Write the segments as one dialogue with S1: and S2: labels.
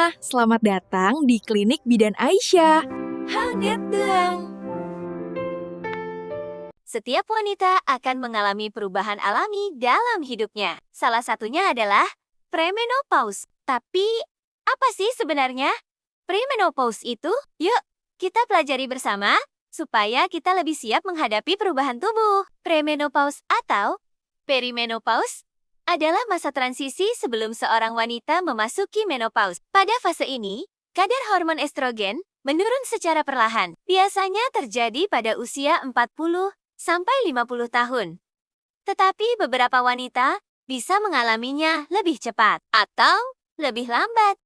S1: semua, selamat datang di Klinik Bidan Aisyah. Hangat dong.
S2: Setiap wanita akan mengalami perubahan alami dalam hidupnya. Salah satunya adalah premenopause. Tapi, apa sih sebenarnya premenopause itu? Yuk, kita pelajari bersama supaya kita lebih siap menghadapi perubahan tubuh. Premenopause atau perimenopause adalah masa transisi sebelum seorang wanita memasuki menopause. Pada fase ini, kadar hormon estrogen menurun secara perlahan. Biasanya terjadi pada usia 40 sampai 50 tahun. Tetapi beberapa wanita bisa mengalaminya lebih cepat atau lebih lambat.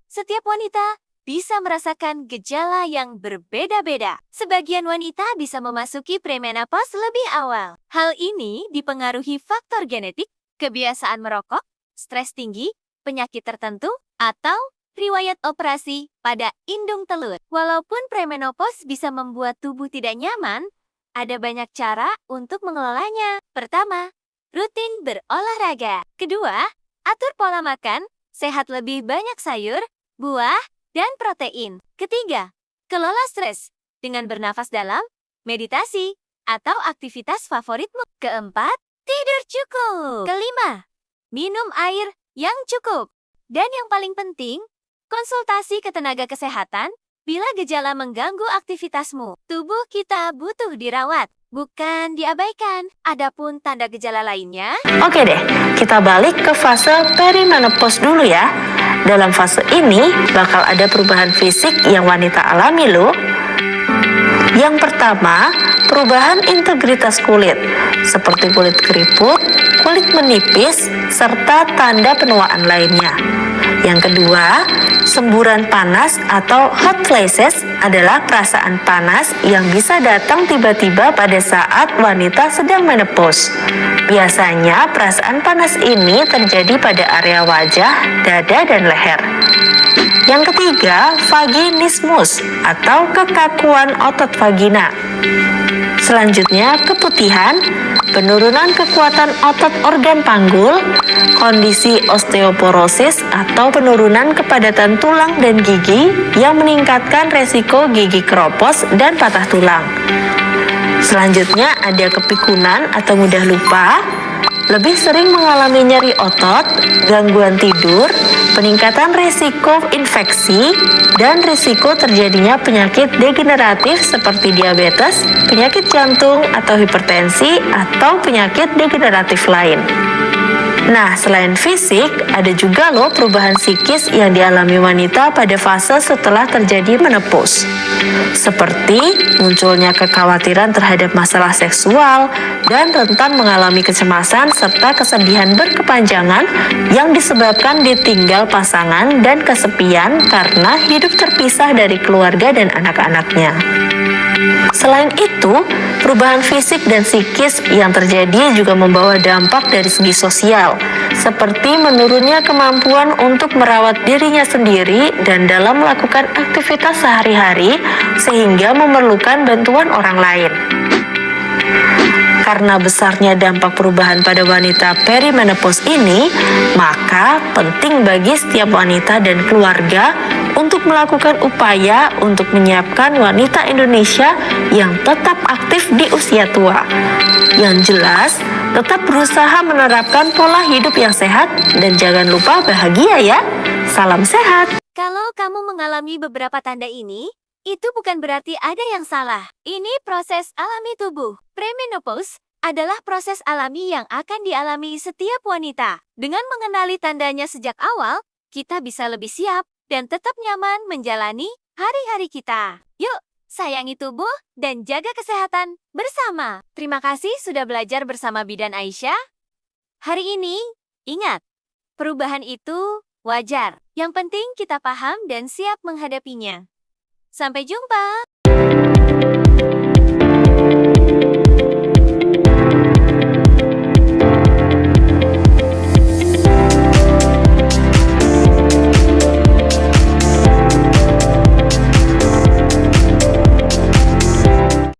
S2: Setiap wanita bisa merasakan gejala yang berbeda-beda. Sebagian wanita bisa memasuki premenopause lebih awal. Hal ini dipengaruhi faktor genetik, kebiasaan merokok, stres tinggi, penyakit tertentu, atau riwayat operasi pada indung telur. Walaupun premenopause bisa membuat tubuh tidak nyaman, ada banyak cara untuk mengelolanya. Pertama, rutin berolahraga. Kedua, atur pola makan, sehat lebih banyak sayur, buah, dan protein. Ketiga, kelola stres dengan bernafas dalam, meditasi, atau aktivitas favoritmu. Keempat, tidur cukup. Kelima, minum air yang cukup. Dan yang paling penting, konsultasi ke tenaga kesehatan bila gejala mengganggu aktivitasmu. Tubuh kita butuh dirawat, bukan diabaikan. Adapun tanda gejala lainnya.
S3: Oke deh, kita balik ke fase perimenopause dulu ya. Dalam fase ini bakal ada perubahan fisik yang wanita alami loh. Yang pertama, perubahan integritas kulit, seperti kulit keriput, kulit menipis, serta tanda penuaan lainnya. Yang kedua, semburan panas atau hot flashes adalah perasaan panas yang bisa datang tiba-tiba pada saat wanita sedang menopause. Biasanya perasaan panas ini terjadi pada area wajah, dada, dan leher. Yang ketiga, vaginismus atau kekakuan otot vagina. Selanjutnya, keputihan, penurunan kekuatan otot organ panggul, kondisi osteoporosis atau penurunan kepadatan tulang dan gigi yang meningkatkan resiko gigi keropos dan patah tulang. Selanjutnya ada kepikunan atau mudah lupa, lebih sering mengalami nyeri otot, gangguan tidur, peningkatan risiko infeksi, dan risiko terjadinya penyakit degeneratif seperti diabetes, penyakit jantung atau hipertensi, atau penyakit degeneratif lain. Nah, selain fisik, ada juga loh perubahan psikis yang dialami wanita pada fase setelah terjadi menopause. Seperti munculnya kekhawatiran terhadap masalah seksual dan rentan mengalami kecemasan serta kesedihan berkepanjangan yang disebabkan ditinggal pasangan dan kesepian karena hidup terpisah dari keluarga dan anak-anaknya. Selain itu, perubahan fisik dan psikis yang terjadi juga membawa dampak dari segi sosial, seperti menurunnya kemampuan untuk merawat dirinya sendiri dan dalam melakukan aktivitas sehari-hari, sehingga memerlukan bantuan orang lain. Karena besarnya dampak perubahan pada wanita perimenopause ini, maka penting bagi setiap wanita dan keluarga untuk melakukan upaya untuk menyiapkan wanita Indonesia yang tetap aktif di usia tua. Yang jelas, tetap berusaha menerapkan pola hidup yang sehat dan jangan lupa bahagia ya. Salam sehat.
S2: Kalau kamu mengalami beberapa tanda ini, itu bukan berarti ada yang salah. Ini proses alami tubuh. Premenopause adalah proses alami yang akan dialami setiap wanita. Dengan mengenali tandanya sejak awal, kita bisa lebih siap dan tetap nyaman menjalani hari-hari kita. Yuk, sayangi tubuh dan jaga kesehatan bersama. Terima kasih sudah belajar bersama Bidan Aisyah. Hari ini, ingat, perubahan itu wajar. Yang penting kita paham dan siap menghadapinya. Sampai jumpa!